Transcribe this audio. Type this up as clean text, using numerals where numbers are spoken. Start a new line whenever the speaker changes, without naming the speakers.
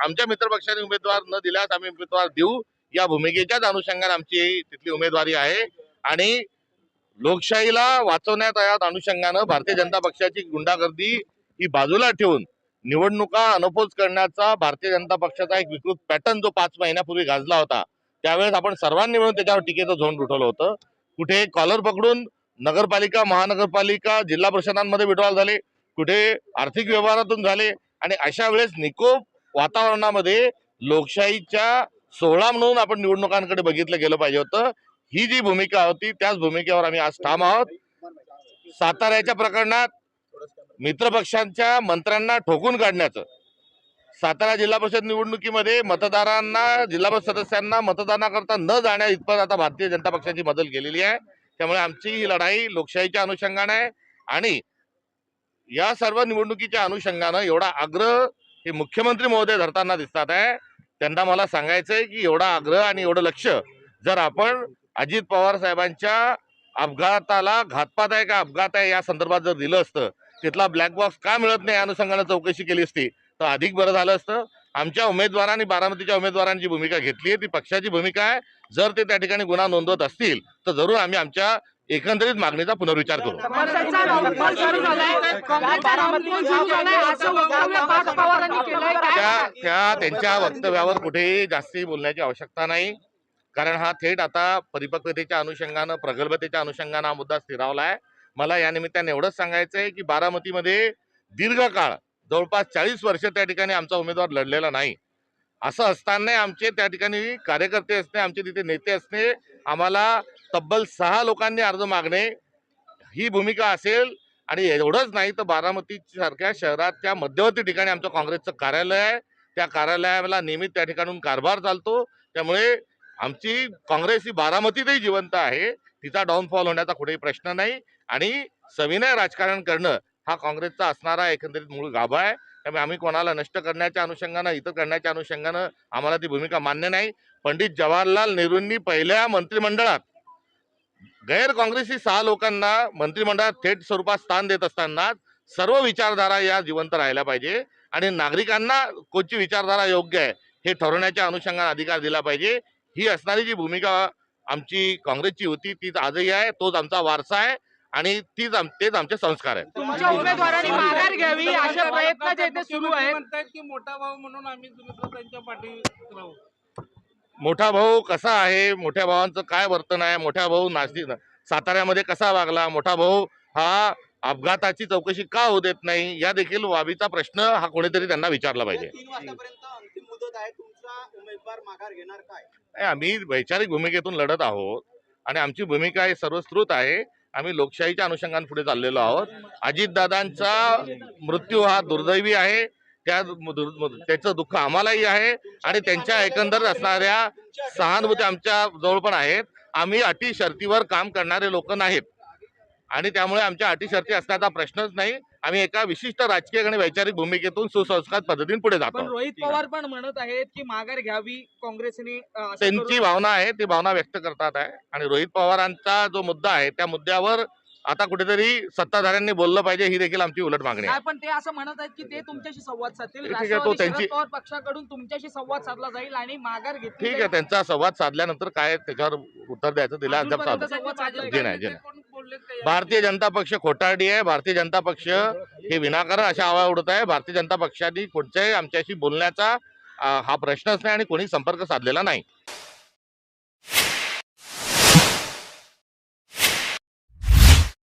आमच्या मित्रपक्षाने उमेदवार न दिल्यास आम्ही उमेदवार देऊ या भूमिकेच्याच अनुषंगाने आमची तिथली उमेदवारी आहे। आणि लोकशाहीला वाचवण्यात या अनुषंगानं भारतीय जनता पक्षाची गुंडागर्दी ही बाजूला ठेवून निवडणुका अनपोज करण्याचा भारतीय जनता पक्षाचा एक विकृत पॅटर्न जो 5 महिन्यापूर्वी गाजला होता, त्यावेळेस आपण सर्वांनी मिळून त्याच्यावर टीकेचं झोन उठवलं होतं। कुठे कॉलर पकडून नगरपालिका, महानगरपालिका, जिल्हा परिषदांमध्ये विड्रॉल झाले, कुठे आर्थिक व्यवहारातून झाले। आणि अशा वेळेस निकोप वातावरणामध्ये लोकशाहीच्या सोहळा म्हणून आपण निवडणुकांकडे बघितलं गेलं पाहिजे होतं। ही जी भूमिका होती त्याच भूमिकेवर आम्ही आज ठाम आहोत। साताऱ्याच्या प्रकरणात मित्रपक्षांच्या मंत्र्यांना ठोकून काढण्याचं, सातारा जिल्हा परिषद निवडणुकीमध्ये मतदारांना, जिल्हा परिषद सदस्यांना मतदानाकरता न जाण्या इतपत आता भारतीय जनता पक्षाची बदल केलेली आहे। त्यामुळे आमची ही लढाई लोकशाहीच्या अनुषंगाने आहे। आणि या सर्व निवडणुकीच्या अनुषंगानं एवढा आग्रह हे मुख्यमंत्री महोदय धरताना दिसतात आहे। त्यांना मला सांगायचंय की एवढा आग्रह आणि एवढं लक्ष जर आपण अजित पवार साहेबांच्या अपघाताला घातपात आहे का अपघात आहे या संदर्भात जर दिलं असतं, तिथला ब्लॅक बॉक्स का मिळत नाही या अनुषंगाने चौकशी केली असती तर अधिक बरं झालं असतं। आमच्या उमेदवारांनी, बारामतीच्या उमेदवारांची भूमिका घेतली आहे ती पक्षाची भूमिका आहे। जर ते त्या ठिकाणी गुन्हा नोंदवत असतील तर जरूर आम्ही आमच्या एकंदरीत मागणीचा पुनर्विचार करू। त्यांच्या वक्तव्यावर कुठेही जास्ती बोलण्याची आवश्यकता नाही, कारण हा थेट आता परिपक्वतेच्या अनुषंगानं, प्रगल्भतेच्या अनुषंगानं हा मुद्दा स्थिरावला आहे। मला या निमित्ताने एवढंच सांगायचं आहे की बारामतीमध्ये दीर्घकाळ जवळपास 40 वर्ष त्या ठिकाणी आमचा उमेदवार लढलेला नाही। असं असताना आमचे त्या ठिकाणी कार्यकर्ते असणे, आमचे तिथे नेते असणे, आम्हाला तब्बल 6 लोकांनी अर्ज मागणे ही भूमिका असेल। आणि एवढंच नाही तर बारामती सारख्या शहराच्या मध्यवर्ती ठिकाणी आमचं काँग्रेसचं कार्यालय आहे, त्या कार्यालयाला नियमित त्या ठिकाणून कारभार चालतो। त्यामुळे आमची काँग्रेस ही बारामतीतही जिवंत आहे, तिचा डाऊनफॉल होण्याचा कुठेही प्रश्न नाही। आणि सविनय राजकारण करणं हा काँग्रेसचा असणारा एकंदरीत मूळ गाभा आहे। त्यामुळे आम्ही कोणाला नष्ट करण्याच्या अनुषंगानं, इतर करण्याच्या अनुषंगानं आम्हाला ती भूमिका मान्य नाही। पंडित जवाहरलाल नेहरूंनी पहिल्या मंत्रिमंडळात गैर काँग्रेसी 6 लोकांना मंत्रिमंडळात थेट स्वरूपात स्थान देत असताना सर्व विचारधारा या जिवंत राहिल्या पाहिजे आणि नागरिकांना कोणती विचारधारा योग्य आहे हे ठरवण्याच्या अनुषंगाने अधिकार दिला पाहिजे। ही असणारी जी भूमिका आमची काँग्रेसची होती तीच आजही आहे, तोच आमचा वारसा आहे आणि तेच आमचे संस्कार आहेत।
तुमच्या उमेदवारांनी माघार घ्यावी अशा प्रयत्न जे ते सुरू आहेत,
म्हणतात की मोठा भाऊ म्हणून आम्ही त्यांच्या पाठी राहू।
मोठा भाऊ कसा आहे, मोठ्या भावांचं काय वर्तन आहे, मोठा भाऊ साताऱ्यामध्ये कसा वागला, मोठा भाऊ हा अपघाताची चौकशी का होऊ देत नाही, या देखील बाबीचा प्रश्न हा कोणीतरी त्यांना विचारला पाहिजे।
3 वाजतापर्यंत अंतिम मुदत आहे, तुमचा उमेदवार माघार घेणार काय?
आम्ही वैचारिक भूमिकेतून लढत आहोत आणि आमची भूमिका ही सर्वश्रुत आहे। आम्ही लोकशाहीच्या अनुषंगाने पुढे चाललेलो आहोत। अजितदादांचा मृत्यू हा दुर्दैवी आहे, त्याचं दुःख आम्हालाही आहे आणि त्यांच्या एकंदर असणाऱ्या सहानुभूती आमच्या जवळ पण आहेत। आम्ही अटी शर्तीवर काम करणारे लोक नाहीत आणि त्यामुळे आमच्या अटी शर्ती असण्याचा प्रश्नच नाही। आम्ही एका विशिष्ट राजकीय आणि वैचारिक भूमिकेतून सुसंस्कृत पद्धतीने पुढे
पण
जातो।
रोहित पवार पण म्हणत आहेत की माघार घ्यावी काँग्रेसने, असं
त्यांची
करून-
भावना आहे, ती भावना व्यक्त करतात आहे। आणि रोहित पवारांचा जो मुद्दा आहे त्या मुद्द्यावर आता कुठेतरी सत्ताधाऱ्यांनी बोललं पाहिजे, ही देखील आमची उलट मागणी आहे।
नाही, पण ते असं म्हणत आहेत की ते तुमच्याशी संवाद साधतील,
ठीक आहे, तो
राष्ट्रवादी
त्यांची-
शरद पवार पक्षाकडून तुमच्याशी संवाद साधला जाईल आणि माघार घेतली
ठीक आहे, त्यांचा संवाद साधल्यानंतर काय त्याच्यावर उत्तर द्यायचं दिला अद्याप
अजूनपर्यंत
चालू
संवाद साधला
जे नाही, जे
नाही.
नाही।
बोलले काय
भारतीय जनता पक्ष खोटारडी आहे, भारतीय जनता पक्ष हे विनाकारण अशा आवाज उडत आहे। भारतीय जनता पक्षाने कोणत्याही आमच्याशी बोलण्याचा हा प्रश्नच नाही आणि कोणी संपर्क साधलेला नाही।